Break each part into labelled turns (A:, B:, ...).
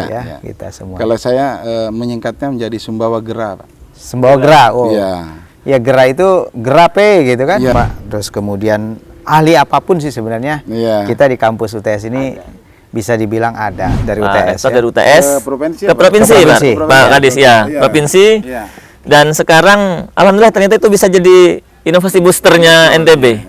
A: ya kita semua.
B: Kalau saya menyingkatnya menjadi Sumbawa Gera, Pak.
A: Sumbawa Gera, oh.
B: Iya.
A: Ya Gera itu Gerape gitu kan,
B: Ya.
A: Pak. Terus kemudian ahli apapun sih sebenarnya.
B: Iya.
A: Kita di kampus UTS ini bisa dibilang ada dari UTS.
C: Rektor
A: Ya.
C: dari UTS
B: Provinsi,
C: ke provinsi,
A: Ke
C: Pak.
A: provinsi.
C: Pak Kadis, ya.
B: Iya.
C: Provinsi.
B: Iya.
C: Dan sekarang alhamdulillah ternyata itu bisa jadi inovasi boosternya NTB.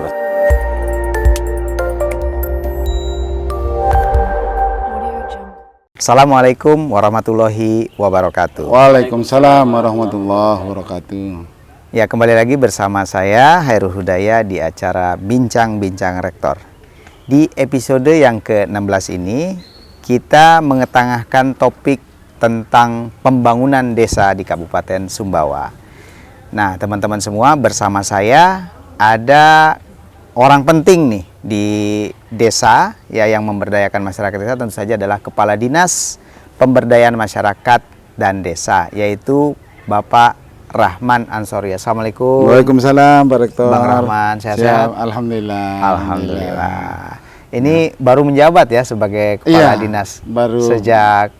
A: Assalamualaikum warahmatullahi wabarakatuh.
B: Waalaikumsalam warahmatullahi wabarakatuh.
A: Ya, kembali lagi bersama saya Hairul Hudaya di acara Bincang-Bincang Rektor. Di episode yang ke-16 ini kita mengetengahkan topik tentang pembangunan desa di Kabupaten Sumbawa. Nah, teman-teman semua, bersama saya ada orang penting nih di desa ya yang memberdayakan masyarakat desa, tentu saja adalah Kepala Dinas Pemberdayaan Masyarakat dan Desa, yaitu Bapak Rahman Ansori. Assalamualaikum.
B: Waalaikumsalam, Pak Rektor.
A: Bang Rahman, sehat-sehat?
B: Alhamdulillah.
A: Alhamdulillah. Ini baru menjabat ya sebagai Kepala Dinas.
B: Baru
A: sejak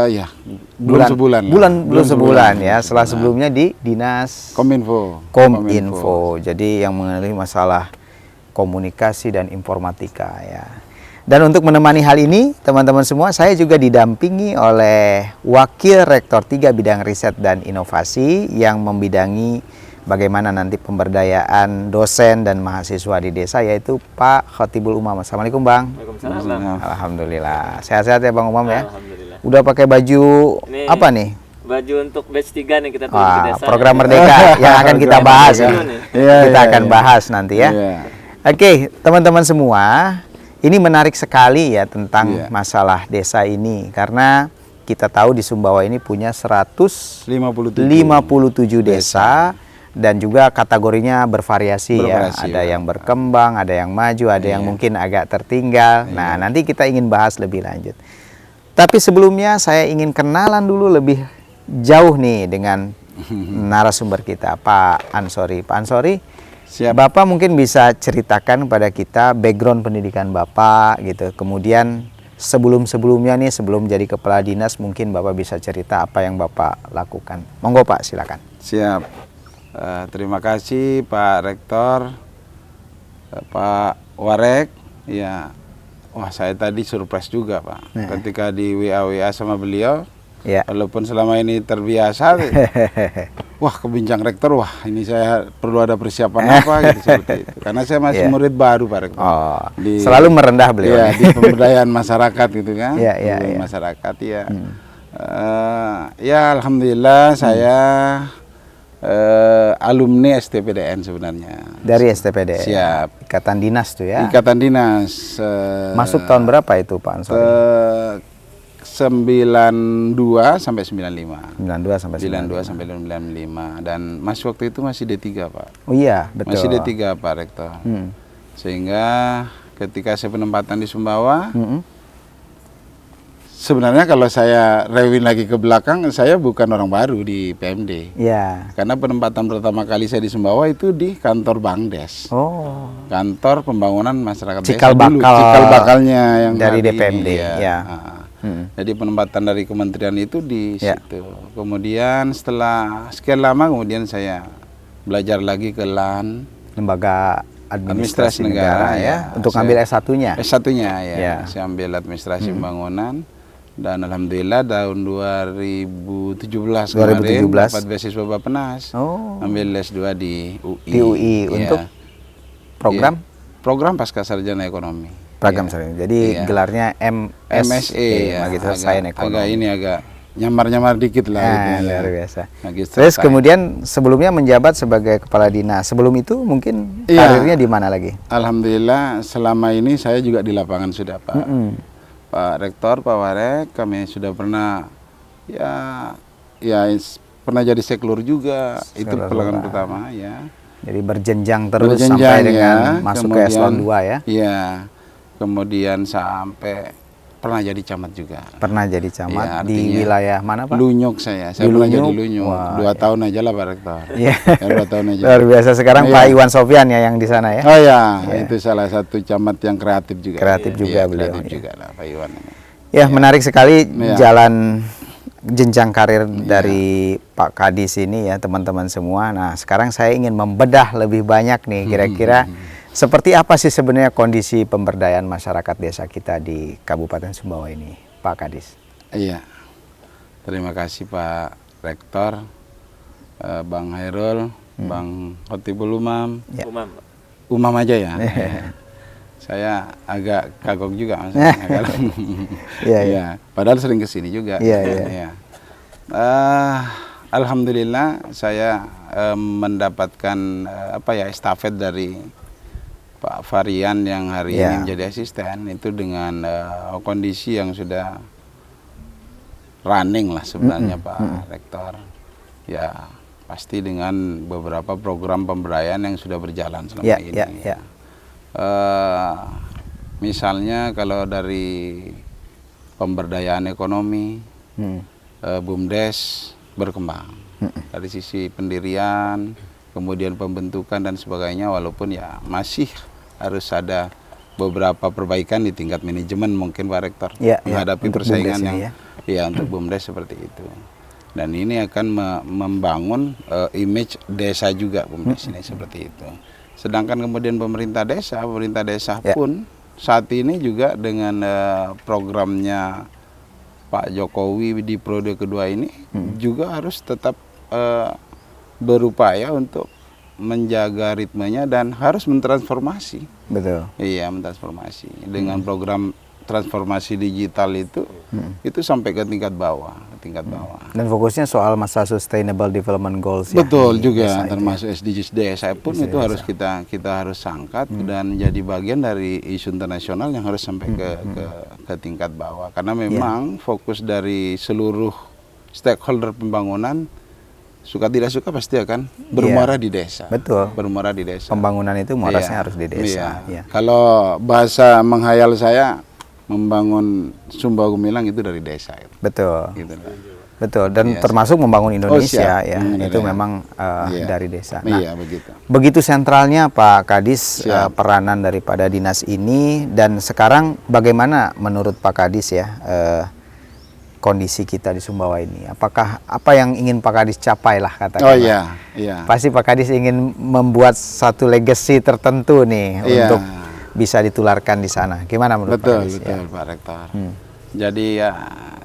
B: ya, belum sebulan.
A: Belum sebulan ya. Setelah sebelumnya di Dinas Kominfo. Jadi yang mengenai masalah komunikasi dan informatika ya. Dan untuk menemani hal ini, teman-teman semua, saya juga didampingi oleh Wakil Rektor 3 Bidang Riset dan Inovasi yang membidangi bagaimana nanti pemberdayaan dosen dan mahasiswa di desa, yaitu Pak Khotibul Umam. Assalamualaikum, Bang.
C: Waalaikumsalam, Bang.
A: Alhamdulillah. Sehat-sehat ya, Bang Umam ya?
C: Alhamdulillah.
A: Udah pakai baju
C: Ini
A: apa nih?
C: Baju untuk batch 3 nih kita turun ke desa.
A: Program Merdeka yang akan kita bahas.
C: Merdeka.
A: Kita akan bahas nanti ya.
B: Iya.
A: Oke, teman-teman semua, ini menarik sekali ya tentang masalah desa ini, karena kita tahu di Sumbawa ini punya 157 desa dan juga kategorinya bervariasi ya. Ada yang berkembang, ada yang maju, ada yang mungkin agak tertinggal. Nah, nanti kita ingin bahas lebih lanjut. Tapi sebelumnya saya ingin kenalan dulu lebih jauh nih dengan narasumber kita, Pak Ansori. Pak Ansori,
B: Siap.
A: Bapak mungkin bisa ceritakan pada kita background pendidikan Bapak gitu. Kemudian sebelum-sebelumnya nih, sebelum jadi kepala dinas, mungkin Bapak bisa cerita apa yang Bapak lakukan. Monggo Pak, silakan.
B: Siap. Terima kasih Pak Rektor, Pak Warek. Ya, wah saya tadi surprise juga Pak. Ketika di WA sama beliau.
A: Ya.
B: Walaupun selama ini terbiasa, wah kebincang rektor, wah ini saya perlu ada persiapan apa gitu seperti itu. Karena saya masih murid baru Pak Rektor.
A: Oh, selalu merendah beliau.
B: Ya, di pemberdayaan masyarakat gitu kan. Masyarakat ya. Ya alhamdulillah saya alumni STPDN sebenarnya.
A: Dari STPDN.
B: Siap.
A: Ikatan Dinas tuh ya.
B: Ikatan Dinas.
A: Masuk tahun berapa itu Pak Ansori?
B: 92 sampai 95.
A: 92 sampai
B: 95 dan masih waktu itu masih D3 Pak.
A: Oh iya, betul.
B: Masih D3 Pak Rektor. Sehingga ketika saya penempatan di Sumbawa, sebenarnya kalau saya rewin lagi ke belakang, saya bukan orang baru di PMD.
A: Iya.
B: Karena penempatan pertama kali saya di Sumbawa itu di kantor Bangdes.
A: Oh.
B: Kantor Pembangunan Masyarakat
A: Cikal
B: Desa dulu.
A: bakal
B: Cikal bakalnya yang
A: dari
B: tadi,
A: DPMD. Ya.
B: Jadi penempatan dari kementerian itu di situ. Kemudian setelah sekian lama kemudian saya belajar lagi ke LAN,
A: Lembaga Administrasi Negara ya. Untuk
B: saya,
A: ambil S1-nya.
B: S1-nya ya. Saya ambil administrasi pembangunan dan alhamdulillah tahun 2017 kemarin dapat beasiswa Bappenas.
A: Oh.
B: Ambil S2 di UI.
A: Di UI untuk program
B: program pasca sarjana ekonomi.
A: Program jadi gelarnya MSE, Magister Sains Ekonomi.
B: Agak nyamar-nyamar dikit lah.
A: Luar biasa. Terus kemudian sebelumnya menjabat sebagai kepala dinas. Sebelum itu mungkin karirnya di mana lagi?
B: Alhamdulillah selama ini saya juga di lapangan sudah Pak. Pak Rektor, Pak Warek, kami sudah pernah pernah jadi seklur juga. Itu pelanggan pertama ya. Jadi
A: berjenjang terus sampai dengan masuk ke eselon 2 ya.
B: Iya. Kemudian sampai pernah jadi camat juga.
A: Pernah jadi camat di wilayah mana Pak?
B: Lunyuk saya pernah jadi Lunyuk. 2 tahun aja lah Pak Rektor.
A: Iya.
B: 2 tahun aja.
A: Luar biasa. Sekarang Pak Iwan Sofyan ya yang di sana ya.
B: Oh ya, itu salah satu camat yang kreatif juga.
A: Kreatif juga beliau.
B: Kreatif juga lah Pak Iwan.
A: Ya, menarik sekali
B: Iya.
A: jalan jenjang karir dari Pak Kadis ini ya, teman-teman semua. Nah, sekarang saya ingin membedah lebih banyak nih, kira-kira seperti apa sih sebenarnya kondisi pemberdayaan masyarakat desa kita di Kabupaten Sumbawa ini, Pak Kadis?
B: Iya. Terima kasih Pak Rektor, Bang Hairul, Bang Khotibul Umam.
A: Ya.
B: Umam aja ya. Saya agak kagok juga maksudnya.
A: Iya, iya.
B: Ya, padahal sering kesini juga.
A: Iya, iya.
B: Ya. Alhamdulillah saya mendapatkan estafet dari Pak Varian yang hari
A: Iya.
B: ini menjadi asisten itu dengan kondisi yang sudah running lah sebenarnya Pak Rektor. Ya, pasti dengan beberapa program pemberdayaan yang sudah berjalan selama ini.
A: Ya.
B: Misalnya kalau dari pemberdayaan ekonomi, BUMDes berkembang dari sisi pendirian, kemudian pembentukan dan sebagainya, walaupun ya masih harus ada beberapa perbaikan di tingkat manajemen mungkin Pak Rektor, menghadapi
A: untuk
B: persaingan
A: BUMDes
B: yang
A: ini
B: untuk BUMDes seperti itu. Dan ini akan membangun image desa juga BUMDes ini seperti itu. Sedangkan kemudian pemerintah desa pun saat ini juga dengan programnya Pak Jokowi di periode kedua ini juga harus tetap berupaya untuk menjaga ritmenya dan harus mentransformasi.
A: Betul.
B: Iya, mentransformasi dengan program transformasi digital itu sampai ke tingkat bawah.
A: Dan fokusnya soal masa Sustainable Development Goals.
B: Betul
A: ya,
B: juga,
A: desa
B: termasuk SDGs desa pun itu harus kita harus angkat dan menjadi bagian dari isu internasional yang harus sampai ke tingkat bawah. Karena memang fokus dari seluruh stakeholder pembangunan, suka tidak suka pasti akan bermuara di desa.
A: Betul.
B: Bermuara di desa.
A: Pembangunan itu muarasnya harus di desa.
B: Iya. Kalau bahasa menghayal saya, membangun Sumbawa Gumilang itu dari desa.
A: Betul.
B: Gitu.
A: Betul. Dan termasuk membangun Indonesia ya, itu
B: ya.
A: memang dari desa. Nah,
B: Iya, begitu.
A: Begitu sentralnya Pak Kadis peranan daripada dinas ini, dan sekarang bagaimana menurut Pak Kadis ya kondisi kita di Sumbawa ini? Apakah apa yang ingin Pak Kadis capai lah katakan?
B: Oh iya, iya.
A: Pasti Pak Kadis ingin membuat satu legacy tertentu nih untuk bisa ditularkan di sana. Gimana menurut Pak Kadis?
B: Betul, Pak Rektor. Jadi ya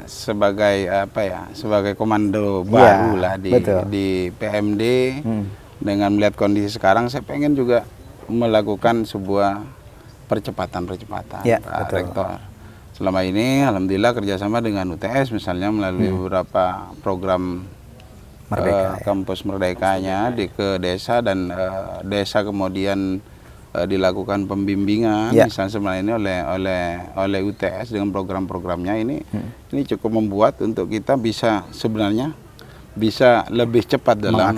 B: sebagai komando baru lah di PMD, dengan melihat kondisi sekarang, saya pengen juga melakukan sebuah percepatan Pak Rektor. Selama ini alhamdulillah kerjasama dengan UTS misalnya melalui beberapa program kampus merdekanya ke desa, dan desa kemudian dilakukan pembimbingan misalnya sebenarnya ini oleh UTS dengan program-programnya ini cukup membuat untuk kita bisa lebih cepat dalam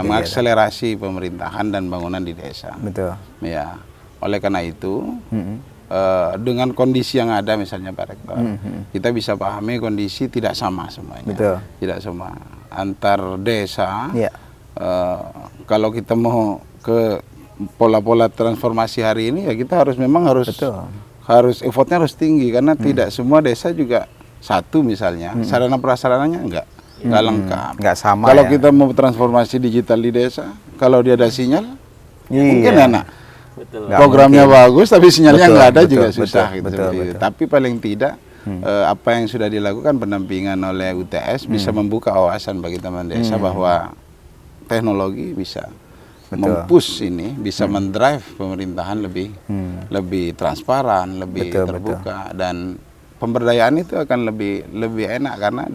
B: mengakselerasi pemerintahan dan bangunan di desa.
A: Betul.
B: Ya, oleh karena itu dengan kondisi yang ada misalnya Pak Rektor, kita bisa pahami kondisi tidak sama semuanya.
A: Betul. Tidak
B: sama antar desa. Kalau kita mau ke pola-pola transformasi hari ini ya kita harus effortnya harus tinggi, karena tidak semua desa juga satu misalnya sarana prasarananya enggak lengkap,
A: enggak sama.
B: Kalau kita mau transformasi digital di desa, kalau dia ada sinyal mungkin enak. Programnya bagus tapi sinyalnya nggak ada juga susah gitu. Tapi paling tidak apa yang sudah dilakukan pendampingan oleh UTS bisa membuka wawasan bagi teman desa bahwa teknologi bisa mempush ini, bisa mendrive pemerintahan lebih transparan, lebih terbuka, dan pemberdayaan itu akan lebih enak karena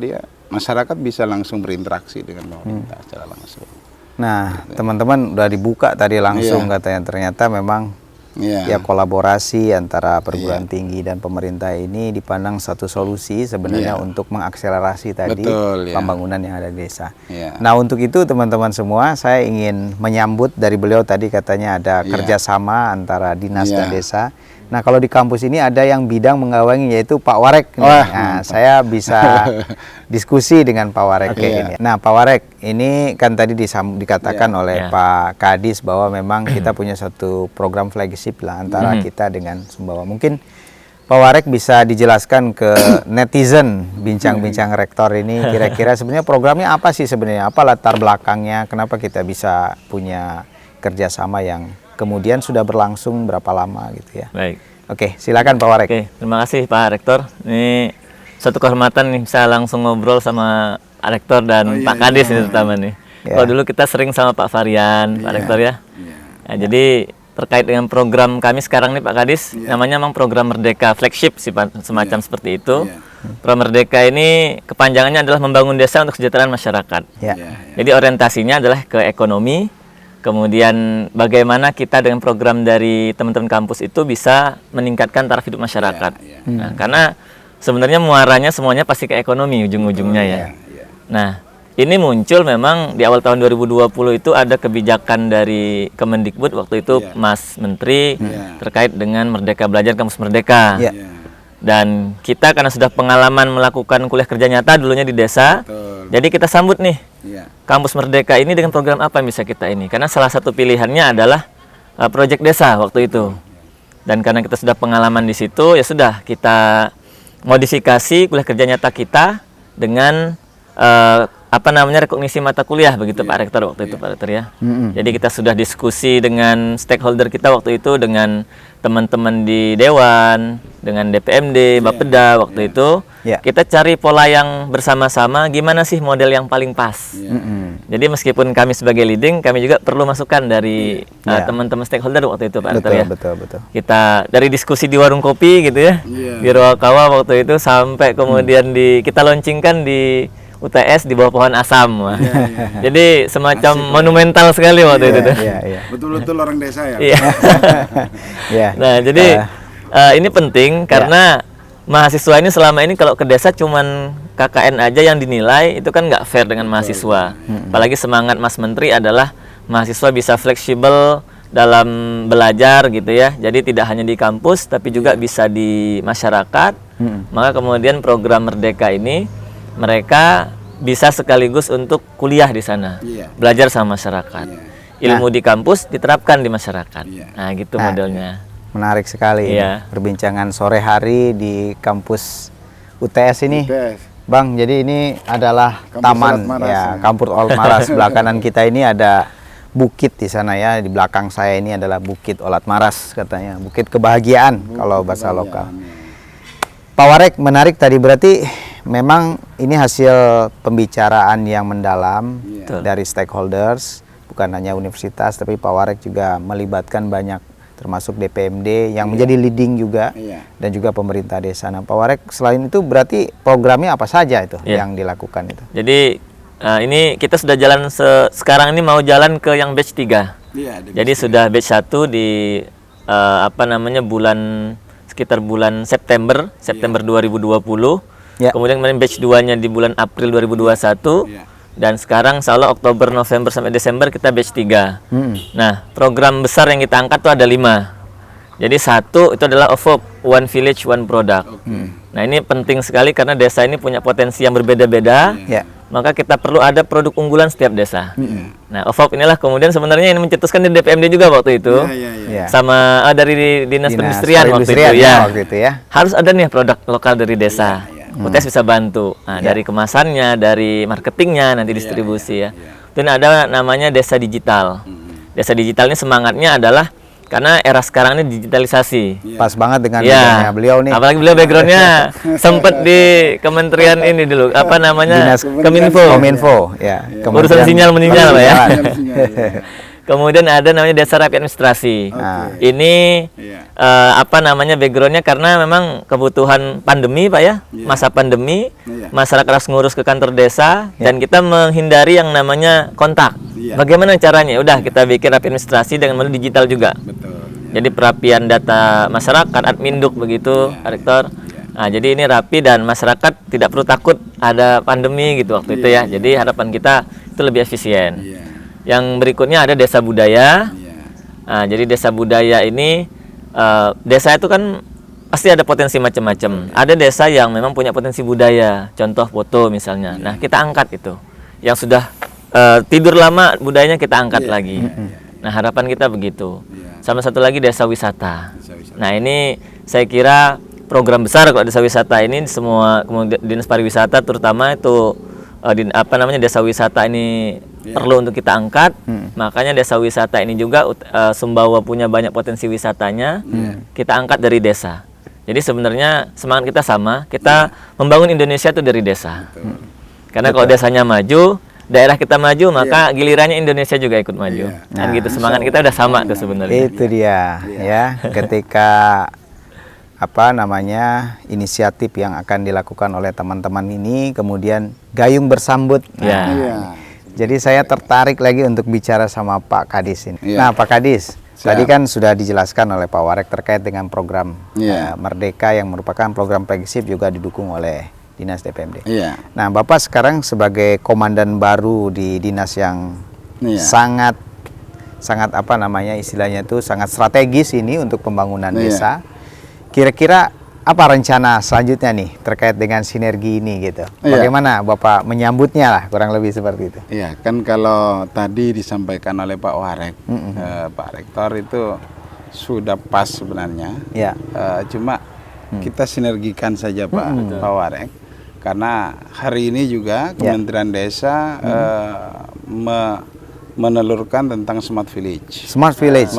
B: masyarakat bisa langsung berinteraksi dengan pemerintah secara langsung.
A: Nah, teman-teman udah dibuka tadi langsung katanya, ternyata memang ya kolaborasi antara perguruan tinggi dan pemerintah ini dipandang satu solusi sebenarnya untuk mengakselerasi tadi pembangunan yang ada di desa. Nah, untuk itu teman-teman semua, saya ingin menyambut dari beliau tadi katanya ada kerjasama antara dinas dan desa. Nah, kalau di kampus ini ada yang bidang menggawangi, yaitu Pak Warek. Nah, saya bisa diskusi dengan Pak Warek ini. Nah, Pak Warek, ini kan tadi dikatakan oleh Pak Kadis bahwa memang kita punya satu program flagship lah antara kita dengan Sumbawa. Mungkin Pak Warek bisa dijelaskan ke netizen bincang-bincang rektor ini kira-kira sebenarnya programnya apa sih sebenarnya? Apa latar belakangnya? Kenapa kita bisa punya kerjasama yang kemudian sudah berlangsung berapa lama gitu ya?
C: Baik.
A: Oke, silakan Pak Warek.
C: Oke, terima kasih Pak Rektor. Ini suatu kehormatan nih bisa langsung ngobrol sama Pak Rektor dan Pak Kadis ini terutama nih.
A: Ya.
C: Kalau dulu kita sering sama Pak Varian, Pak Rektor ya. Nah, jadi terkait dengan program kami sekarang nih Pak Kadis, namanya memang program Merdeka Flagship semacam seperti itu. Program Merdeka ini kepanjangannya adalah membangun desa untuk kesejahteraan masyarakat.
A: Ya.
C: Jadi orientasinya adalah ke ekonomi, kemudian bagaimana kita dengan program dari teman-teman kampus itu bisa meningkatkan taraf hidup masyarakat. Nah, karena sebenarnya muaranya semuanya pasti ke ekonomi ujung-ujungnya ya. Nah, ini muncul memang di awal tahun 2020 itu ada kebijakan dari Kemendikbud waktu itu Mas Menteri terkait dengan Merdeka Belajar Kampus Merdeka. Dan kita karena sudah pengalaman melakukan kuliah kerja nyata dulunya di desa, jadi kita sambut nih Kampus Merdeka ini dengan program apa yang bisa kita ini. Karena salah satu pilihannya adalah proyek desa waktu itu. Dan karena kita sudah pengalaman di situ, ya sudah kita modifikasi kuliah kerja nyata kita dengan rekognisi mata kuliah begitu Pak Rektor waktu itu Pak Rektor ya. Jadi kita sudah diskusi dengan stakeholder kita waktu itu, dengan teman-teman di Dewan, dengan DPMD, Bapeda waktu itu. Kita cari pola yang bersama-sama gimana sih model yang paling pas. Jadi meskipun kami sebagai leading, kami juga perlu masukan dari teman-teman stakeholder waktu itu Pak Rektor ya.
A: Betul.
C: Kita dari diskusi di warung kopi gitu ya, di Ruakawa waktu itu sampai kemudian kita launchingkan di UTS di bawah pohon asam. Jadi semacam monumental sekali waktu itu.
B: Betul-betul orang desa ya.
C: Nah, jadi ini penting karena mahasiswa ini selama ini kalau ke desa cuman KKN aja yang dinilai, itu kan nggak fair dengan mahasiswa. Apalagi semangat Mas Menteri adalah mahasiswa bisa fleksibel dalam belajar gitu ya. Jadi tidak hanya di kampus tapi juga bisa di masyarakat. Maka kemudian program Merdeka ini mereka bisa sekaligus untuk kuliah di sana, belajar sama masyarakat. Ilmu di kampus diterapkan di masyarakat. Nah, gitu modelnya.
A: Menarik sekali perbincangan sore hari di kampus UTS ini. Bang, jadi ini adalah taman Kampus Olat Maras. Sebelah kanan kita ini ada bukit di sana ya. Di belakang saya ini adalah Bukit Olat Maras katanya. Bukit kebahagiaan kalau bahasa lokal. Pak Warek, menarik tadi, berarti memang ini hasil pembicaraan yang mendalam dari stakeholders, bukan hanya universitas, tapi Pak Warek juga melibatkan banyak, termasuk DPMD yang menjadi leading juga, dan juga pemerintah desa. Nah, Pak Warek, selain itu berarti programnya apa saja itu yang dilakukan itu?
C: Jadi ini kita sudah jalan sekarang ini mau jalan ke yang batch 3. Jadi sudah batch 1 di sekitar bulan September 2020. Kemudian kemarin batch 2-nya di bulan April 2021. Dan sekarang insya Allah Oktober, November sampai Desember kita batch 3. Nah, program besar yang kita angkat tuh ada 5. Jadi 1 itu adalah OVOP, One Village One Product. Nah, ini penting sekali karena desa ini punya potensi yang berbeda-beda. Maka kita perlu ada produk unggulan setiap desa. Nah, OVOP inilah kemudian sebenarnya ini mencetuskan di DPMD juga waktu itu. Sama dari Dinas Perindustrian waktu itu ya. Harus ada nih produk lokal dari desa. UTS bisa bantu. Nah, dari kemasannya, dari marketingnya, nanti distribusi ya. Dan ada namanya desa digital. Desa digital ini semangatnya adalah karena era sekarang ini digitalisasi.
A: Pas banget dengan beliau nih.
C: Apalagi beliau backgroundnya sempat di kementerian ini dulu,
A: Dinas Kominfo.
C: Urusan sinyal menyinyal Pak ya. Kemudian ada namanya Desa Rapi Administrasi. Ini backgroundnya karena memang kebutuhan pandemi Pak ya, masa pandemi, masyarakat harus ngurus ke kantor desa dan kita menghindari yang namanya kontak. Bagaimana caranya? Udah kita bikin Rapi Administrasi dengan model digital juga. Jadi perapian data masyarakat, adminduk begitu, Rektor. Nah, jadi ini rapi dan masyarakat tidak perlu takut ada pandemi gitu waktu itu ya. Jadi harapan kita itu lebih efisien. Yang berikutnya ada desa budaya. Nah, jadi desa budaya ini desa itu kan pasti ada potensi macam-macam. Ada desa yang memang punya potensi budaya, contoh foto misalnya. Nah, kita angkat itu. Yang sudah tidur lama budayanya kita angkat lagi. Nah, harapan kita begitu. Sama satu lagi desa wisata. Nah, ini saya kira program besar kalau desa wisata ini semua, kemudian dinas pariwisata terutama itu desa wisata ini perlu untuk kita angkat. Makanya desa wisata ini juga Sumbawa punya banyak potensi wisatanya, kita angkat dari desa. Jadi sebenarnya semangat kita sama, kita membangun Indonesia itu dari desa. Karena kalau desanya maju, daerah kita maju, maka gilirannya Indonesia juga ikut maju. Kan gitu, semangat kita udah sama tuh sebenarnya.
A: Itu dia ya, ketika inisiatif yang akan dilakukan oleh teman-teman ini kemudian gayung bersambut. Jadi saya tertarik lagi untuk bicara sama Pak Kadis ini. Nah, Pak Kadis, tadi kan sudah dijelaskan oleh Pak Warek terkait dengan program Merdeka yang merupakan program flagship juga didukung oleh Dinas DPMD. Nah, Bapak sekarang sebagai komandan baru di dinas yang sangat istilahnya itu sangat strategis ini untuk pembangunan desa. Kira-kira apa rencana selanjutnya nih terkait dengan sinergi ini gitu? Bagaimana Bapak menyambutnya lah, kurang lebih seperti itu?
B: Iya, kan kalau tadi disampaikan oleh Pak Warek, Pak Rektor itu sudah pas sebenarnya. Cuma kita sinergikan saja Pak Warek, karena hari ini juga Kementerian Desa menelurkan tentang Smart Village.
A: Smart Village.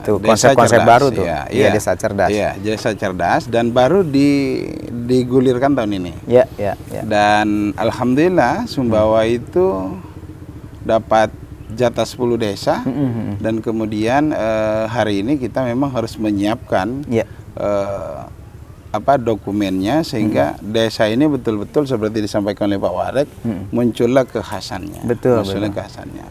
A: Itu konsep-konsep baru tuh. Desa cerdas.
B: Iya, desa cerdas dan baru digulirkan tahun ini. Dan alhamdulillah Sumbawa itu dapat jatah 10 desa dan kemudian hari ini kita memang harus menyiapkan dokumennya sehingga desa ini betul-betul seperti disampaikan oleh Pak Warek muncullah kekhasannya. Kekhasannya.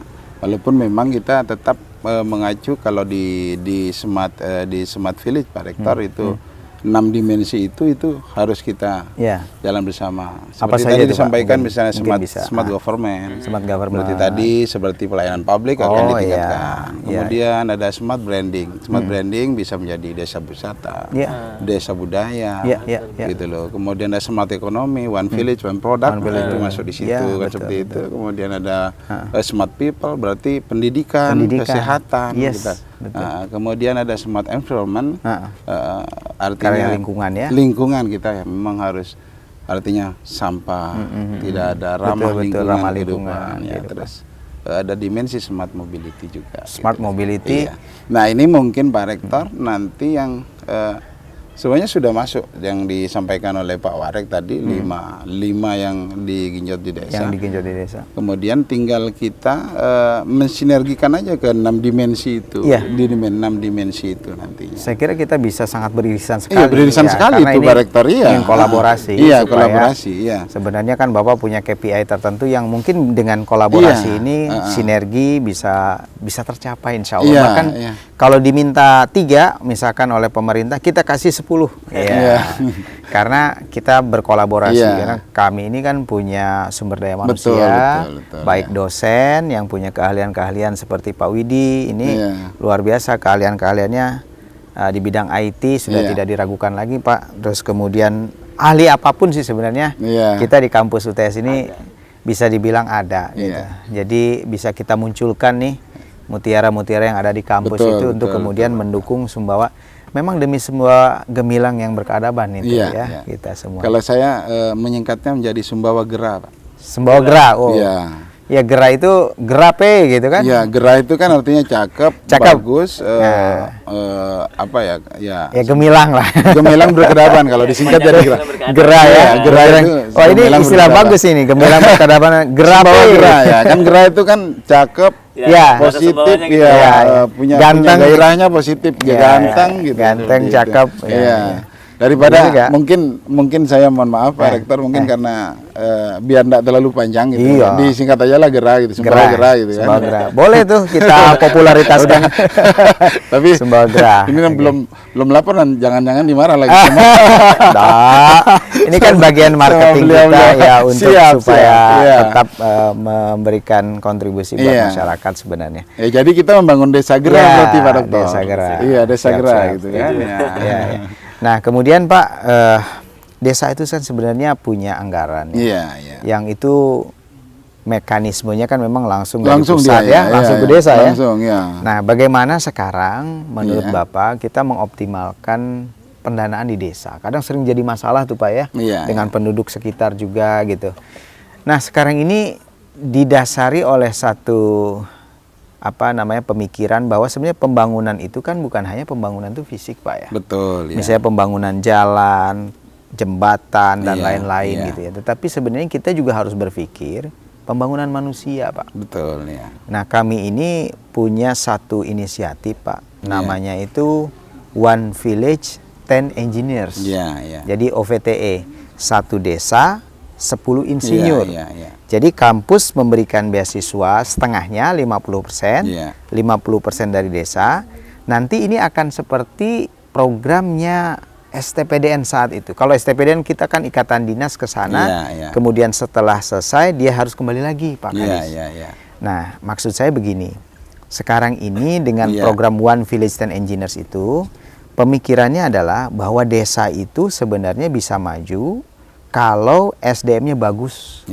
B: Walaupun memang kita tetap mengacu kalau di Smart Village Pak Rektor itu 6 dimensi itu harus kita jalan bersama. Seperti tadi disampaikan misalnya smart government. Seperti tadi seperti pelayanan publik akan ditingkatkan. Kemudian ada smart branding. Smart branding bisa menjadi desa wisata, desa budaya, gitu loh. Kemudian ada smart ekonomi, one village, one product, itu masuk di situ kan seperti itu. Kemudian ada smart people, berarti pendidikan. Kesehatan. Kemudian ada smart environment, artinya lingkungan kita memang harus, artinya sampah, tidak ada ramah lingkungan. Terus ada dimensi smart mobility juga.
A: Smart mobility.
B: Nah, ini mungkin Pak Rektor nanti yang semuanya sudah masuk yang disampaikan oleh Pak Warek tadi, 5 yang digenjot di desa. Kemudian tinggal kita mensinergikan aja ke 6 dimensi itu. Di 6 dimensi itu nantinya.
A: Saya kira kita bisa sangat beririsan sekali.
B: Beririsan sekali itu Pak Rektor.
A: Ingin kolaborasi.
B: Kolaborasi.
A: Sebenarnya kan Bapak punya KPI tertentu yang mungkin dengan kolaborasi ini sinergi bisa tercapai insya Allah. Bahkan kalau diminta 3 misalkan oleh pemerintah, kita kasih 10. Karena kita berkolaborasi, karena kami ini kan punya sumber daya manusia, baik dosen yang punya keahlian-keahlian seperti Pak Widi ini luar biasa keahlian-keahliannya di bidang IT sudah tidak diragukan lagi Pak. Terus kemudian ahli apapun sih sebenarnya kita di kampus UTS ini bisa dibilang ada. Gitu. Jadi bisa kita munculkan nih mutiara-mutiara yang ada di kampus itu untuk kemudian mendukung Sumbawa. Memang demi semua gemilang yang berkeadaban itu kita semua.
B: Kalau saya menyingkatnya menjadi Sumbawa Gera, Pak.
A: Sumbawa Gera, ya Gera itu gerape gitu kan?
B: Ya, Gera itu kan artinya cakep. Bagus, ya
A: gemilang lah.
B: Gemilang berkeadaban kalau disingkat jadi Gera.
A: Gera ya, Gera itu. Oh, ini istilah bagus ini, gemilang berkeadaban. Gerape.
B: Gera ya, kan Gera itu kan cakep. Positif punya gairahnya positif, ganteng gitu.
A: Ganteng, cakep.
B: Daripada mungkin saya mohon maaf Pak Rektor mungkin karena biar tidak terlalu panjang gitu. Disingkat aja lah Gera gitu, Sumbawa Gera gitu kan.
A: Gera. Boleh tuh kita popularitaskan.
B: Tapi
A: Sumbawa Gera.
B: Ini belum lapor dan jangan-jangan dimarah lagi.
A: Ini kan bagian marketing kita ya untuk supaya tetap memberikan kontribusi buat masyarakat sebenarnya.
B: Jadi kita membangun desa Gera berarti Pak Rektor.
A: Desa Gera.
B: Iya, desa Gera gitu kan.
A: Nah, kemudian Pak, desa itu kan sebenarnya punya anggaran. Yang itu mekanismenya kan memang langsung dari pusat langsung ke desa
B: langsung,
A: Nah, bagaimana sekarang menurut Bapak kita mengoptimalkan pendanaan di desa. Kadang sering jadi masalah tuh Pak ya, dengan penduduk sekitar juga gitu. Nah sekarang ini didasari oleh satu pemikiran bahwa sebenarnya pembangunan itu kan bukan hanya pembangunan itu fisik Pak ya.
B: Betul. Ya.
A: Misalnya pembangunan jalan, jembatan dan lain-lain gitu ya. Tetapi sebenarnya kita juga harus berpikir pembangunan manusia Pak.
B: Betul ya.
A: Nah kami ini punya satu inisiatif Pak, namanya itu One Village 10 Engineers. Jadi OVTE, satu desa 10 insinyur. Jadi kampus memberikan beasiswa setengahnya 50%, 50% dari desa. Nanti ini akan seperti programnya STPDN saat itu. Kalau STPDN kita kan ikatan dinas ke sana, kemudian setelah selesai dia harus kembali lagi Pak Kadis. Nah maksud saya begini, sekarang ini dengan program One Village 10 Engineers itu, pemikirannya adalah bahwa desa itu sebenarnya bisa maju kalau SDM-nya bagus.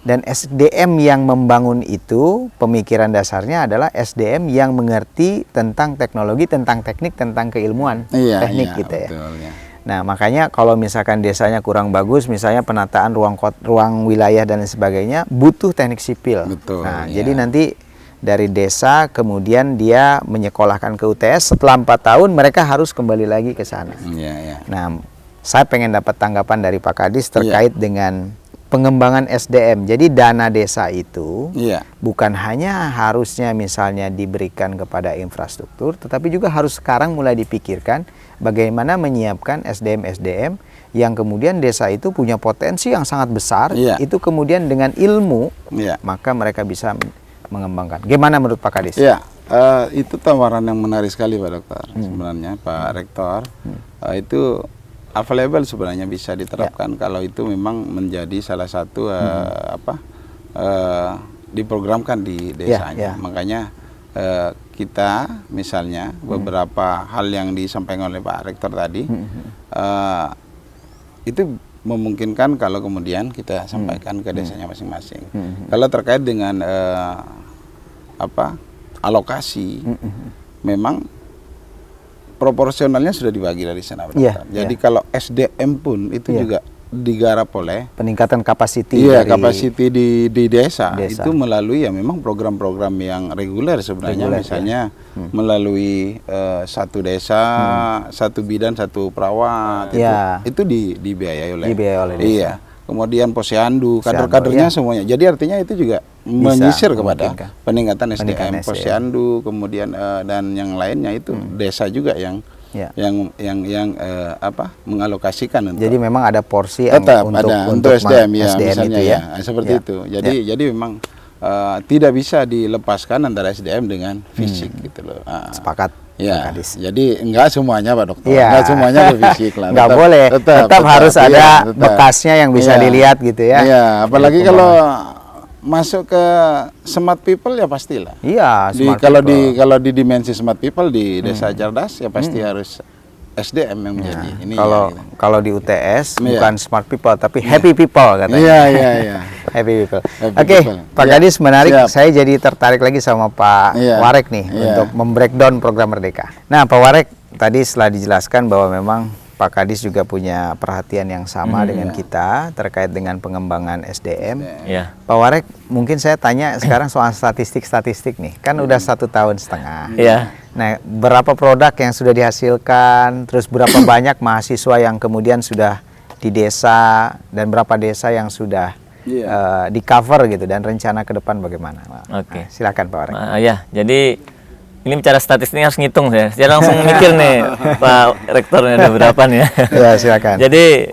A: Dan SDM yang membangun itu, pemikiran dasarnya adalah SDM yang mengerti tentang teknologi, tentang teknik, tentang keilmuan teknik gitu ya. Nah makanya kalau misalkan desanya kurang bagus, misalnya penataan ruang wilayah dan sebagainya, butuh teknik sipil. Jadi nanti dari desa kemudian dia menyekolahkan ke UTS, setelah 4 tahun mereka harus kembali lagi ke sana. Nah saya pengen dapat tanggapan dari Pak Kadis terkait dengan pengembangan SDM. Jadi dana desa itu bukan hanya harusnya misalnya diberikan kepada infrastruktur, tetapi juga harus sekarang mulai dipikirkan bagaimana menyiapkan SDM-SDM yang kemudian desa itu punya potensi yang sangat besar, itu kemudian dengan ilmu, maka mereka bisa mengembangkan. Gimana menurut Pak Kadis?
B: Itu tawaran yang menarik sekali Pak Dokter. Sebenarnya Pak Rektor, itu available sebenarnya bisa diterapkan kalau itu memang menjadi salah satu diprogramkan di desanya. Makanya kita misalnya beberapa hal yang disampaikan oleh Pak Rektor tadi itu memungkinkan kalau kemudian kita sampaikan ke desanya masing-masing. Kalau terkait dengan alokasi, memang proporsionalnya sudah dibagi dari sana. Jadi kalau SDM pun itu juga digarap oleh
A: peningkatan kapasiti
B: kapasiti di desa itu melalui memang program-program yang reguler sebenarnya, misalnya melalui satu desa, satu bidan, satu perawat, itu dibiayai oleh desa. Kemudian posyandu, kader-kadernya semuanya. Jadi artinya itu juga menyisir kepada peningkatan SDM, posyandu, kemudian dan yang lainnya itu desa juga yang mengalokasikan untuk.
A: Jadi memang ada porsi
B: tetap untuk SDM misalnya itu seperti itu. Jadi memang tidak bisa dilepaskan antara SDM dengan fisik gitu loh.
A: Sepakat.
B: Jadi enggak semuanya Pak Dokter, enggak semuanya fisik lah.
A: Enggak boleh, tetap harus ada bekasnya yang bisa dilihat gitu ya.
B: Apalagi kalau masuk ke smart people ya pastilah. Kalau di dimensi smart people di desa cerdas ya pasti harus SDM yang menjadi ini.
A: Kalau di UTS bukan smart people tapi happy people katanya. Happy people. Oke, Pak Kadis menarik. Saya jadi tertarik lagi sama Pak Warek nih untuk membreakdown program Merdeka. Nah, Pak Warek tadi setelah dijelaskan bahwa memang Pak Kadis juga punya perhatian yang sama dengan kita terkait dengan pengembangan SDM. Pak Warek, mungkin saya tanya sekarang soal statistik nih. Kan udah 1,5 tahun. Nah, berapa produk yang sudah dihasilkan? Terus berapa banyak mahasiswa yang kemudian sudah di desa dan berapa desa yang sudah di cover gitu, dan rencana ke depan bagaimana? Nah, silakan Pak Warek.
C: Jadi ini bicara statistik harus ngitung saya. Saya langsung mikir nih Pak Rektornya ada berapa nih ya. Silakan. Jadi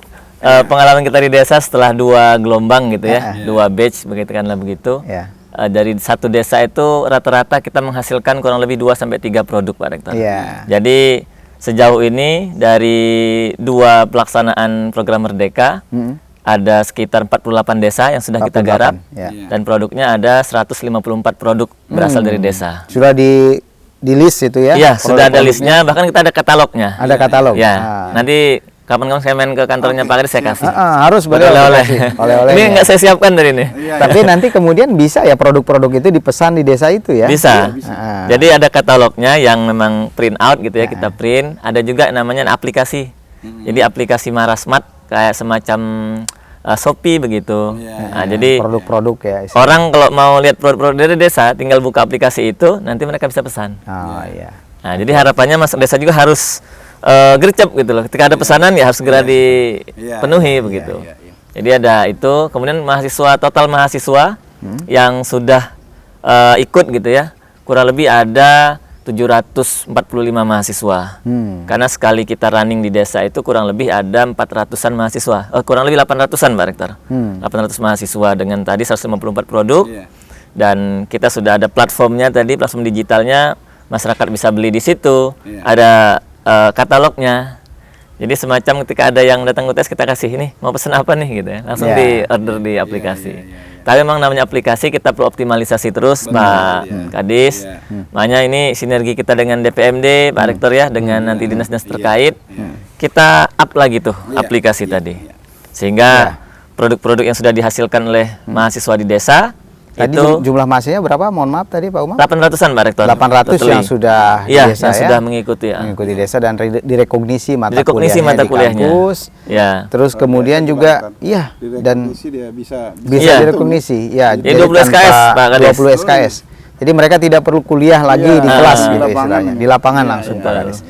C: pengalaman kita di desa setelah 2 gelombang gitu ya, 2 batch begitu. Dari satu desa itu rata-rata kita menghasilkan kurang lebih 2-3 produk Pak Rektor. Jadi sejauh ini dari 2 pelaksanaan program Merdeka ada sekitar 48 desa yang sudah kita garap dan produknya ada 154 produk berasal dari desa.
A: Sudah di list itu ya?
C: Iya, sudah ada listnya, bahkan kita ada katalognya.
A: Ada katalog?
C: Nanti kapan-kapan saya main ke kantornya Pak Kadis saya kasih.
A: Harus oleh-oleh.
C: Ini nggak saya siapkan dari ini.
A: Tapi nanti kemudian bisa ya produk-produk itu dipesan di desa itu ya?
C: Bisa. Jadi ada katalognya yang memang print out gitu ya, kita print. Ada juga namanya aplikasi. Jadi aplikasi Marasmart kayak semacam Shopee begitu. Nah, jadi
A: Produk-produk ya.
C: orang kalau mau lihat produk-produk dari desa, tinggal buka aplikasi itu, nanti mereka bisa pesan.
A: Oh iya.
C: Nah, jadi harapannya masuk desa juga harus gercep gitu loh. Ketika ada pesanan ya harus segera dipenuhi begitu. Jadi ada itu, kemudian total mahasiswa yang sudah ikut gitu ya, kurang lebih ada 745 mahasiswa. Karena sekali kita running di desa itu kurang lebih ada 400-an mahasiswa. Kurang lebih 800-an, Pak Rektor. 800 mahasiswa dengan tadi 154 produk. Dan kita sudah ada platformnya tadi, platform digitalnya, masyarakat bisa beli di situ. Ada katalognya. Jadi semacam ketika ada yang datang ke UTS kita kasih ini mau pesan apa nih gitu ya, langsung di order di aplikasi. Tapi memang namanya aplikasi kita perlu optimalisasi terus Pak Kadis. Makanya ini sinergi kita dengan DPMD, Pak Rektor ya, dengan nanti dinas-dinas terkait. Kita up lagi tuh aplikasi tadi. Sehingga produk-produk yang sudah dihasilkan oleh mahasiswa di desa
A: Tadi
C: itu
A: jumlah mahasiswanya berapa? Mohon maaf tadi Pak Umar.
C: 800-an Pak Rektor.
A: 800 yang sudah di desa
C: yang sudah mengikuti ya.
A: Mengikuti desa dan direkognisi mata
C: Direkognisi
A: kuliahnya
C: mata
A: di
C: kuliahnya.
A: kampus.
C: Ya.
A: Terus kemudian juga dan
B: dia bisa
A: direkognisi. Ya,
C: Jadi
A: jadi
C: 20 SKS, Pak Kadis.
A: 20 SKS. Jadi mereka tidak perlu kuliah lagi di kelas gitu istilahnya, di lapangan langsung Pak Kadis.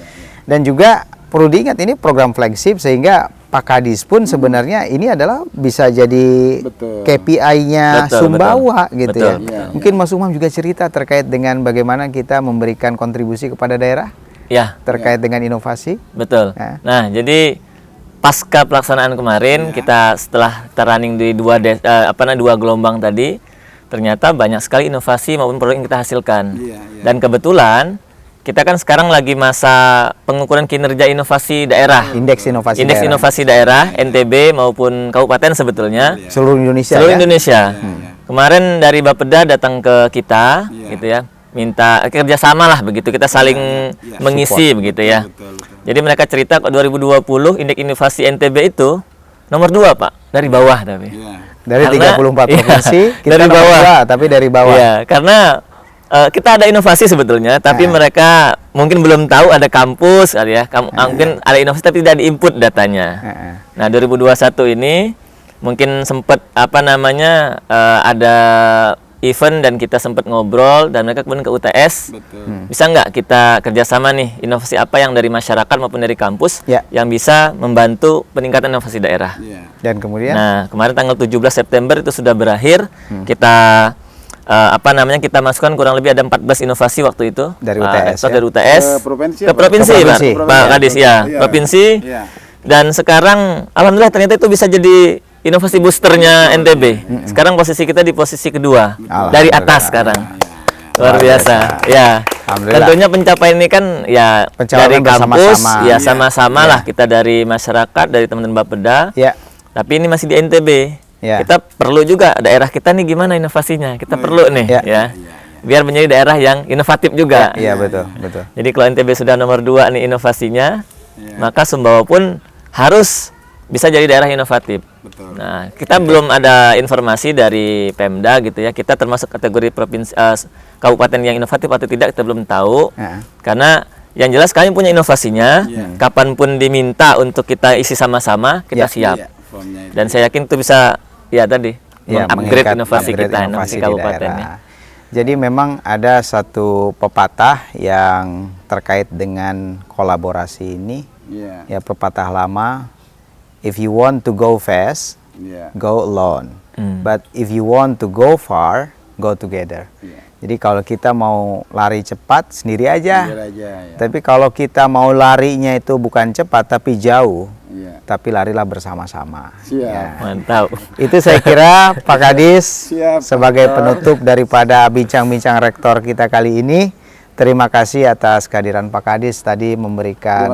A: Dan juga perlu diingat ini program flagship sehingga Pak Kadis pun sebenarnya ini adalah bisa jadi KPI-nya Sumbawa gitu ya. Mungkin Mas Umam juga cerita terkait dengan bagaimana kita memberikan kontribusi kepada daerah terkait dengan inovasi.
C: Betul. Nah, jadi pasca pelaksanaan kemarin kita setelah running di dua gelombang tadi, ternyata banyak sekali inovasi maupun produk yang kita hasilkan. Dan kebetulan kita kan sekarang lagi masa pengukuran kinerja inovasi daerah. Indeks inovasi daerah NTB maupun kabupaten sebetulnya.
A: Seluruh Indonesia. Kemarin dari Bapeda datang ke kita, gitu ya, minta kerjasama lah begitu. Kita saling mengisi begitu ya. Jadi mereka cerita 2020 indeks inovasi NTB itu nomor 2 Pak, dari bawah tapi. Dari 34 provinsi kita
C: dari bawah,
A: tapi dari bawah.
C: Iya, karena kita ada inovasi sebetulnya, tapi mereka mungkin belum tahu ada kampus kali ya. Mungkin ada inovasi tapi tidak diinput datanya. Nah, 2021 ini mungkin sempat ada event dan kita sempat ngobrol dan mereka kemudian ke UTS. Bisa nggak kita kerjasama nih, inovasi apa yang dari masyarakat maupun dari kampus yang bisa membantu peningkatan inovasi daerah.
A: Dan kemudian?
C: Nah, kemarin tanggal 17 September itu sudah berakhir. Kita kita masukkan kurang lebih ada 14 inovasi waktu itu
A: dari UTS,
C: dari UTS ke provinsi, Pak Kadis ya, provinsi. Dan sekarang alhamdulillah ternyata itu bisa jadi inovasi boosternya NTB. Sekarang posisi kita di posisi kedua dari atas sekarang. Luar biasa. Ya. Tentunya pencapaian ini kan ya dari kampus ya sama-sama lah kita dari masyarakat, dari teman-teman Bapeda. Tapi ini masih di NTB. Kita perlu juga daerah kita nih gimana inovasinya. Kita perlu nih ya. Biar menjadi daerah yang inovatif juga.
A: Iya, betul.
C: Jadi kalau NTB sudah nomor 2 nih inovasinya, maka Sumbawa pun harus bisa jadi daerah inovatif. Nah, kita belum ada informasi dari Pemda gitu ya. Kita termasuk kategori provinsi kabupaten yang inovatif atau tidak kita belum tahu. Karena yang jelas kami punya inovasinya. Kapanpun diminta untuk kita isi sama-sama, kita siap. Dan saya yakin itu bisa mengupgrade inovasi kita, inovasi kabupatennya.
A: Jadi memang ada satu pepatah yang terkait dengan kolaborasi ini. Ya, pepatah lama, if you want to go fast, go alone. But if you want to go far, go together. Jadi kalau kita mau lari cepat sendiri aja. Tapi kalau kita mau larinya itu bukan cepat tapi jauh, tapi larilah bersama-sama.
C: Mantap.
A: Itu saya kira Pak Kadis sebagai penutup daripada bincang-bincang rektor kita kali ini. Terima kasih atas kehadiran Pak Kadis tadi memberikan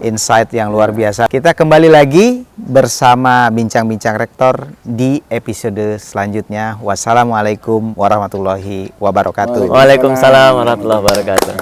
A: insight yang luar biasa. Kita kembali lagi bersama bincang-bincang rektor di episode selanjutnya. Wassalamualaikum warahmatullahi wabarakatuh.
C: Waalaikumsalam warahmatullahi wabarakatuh.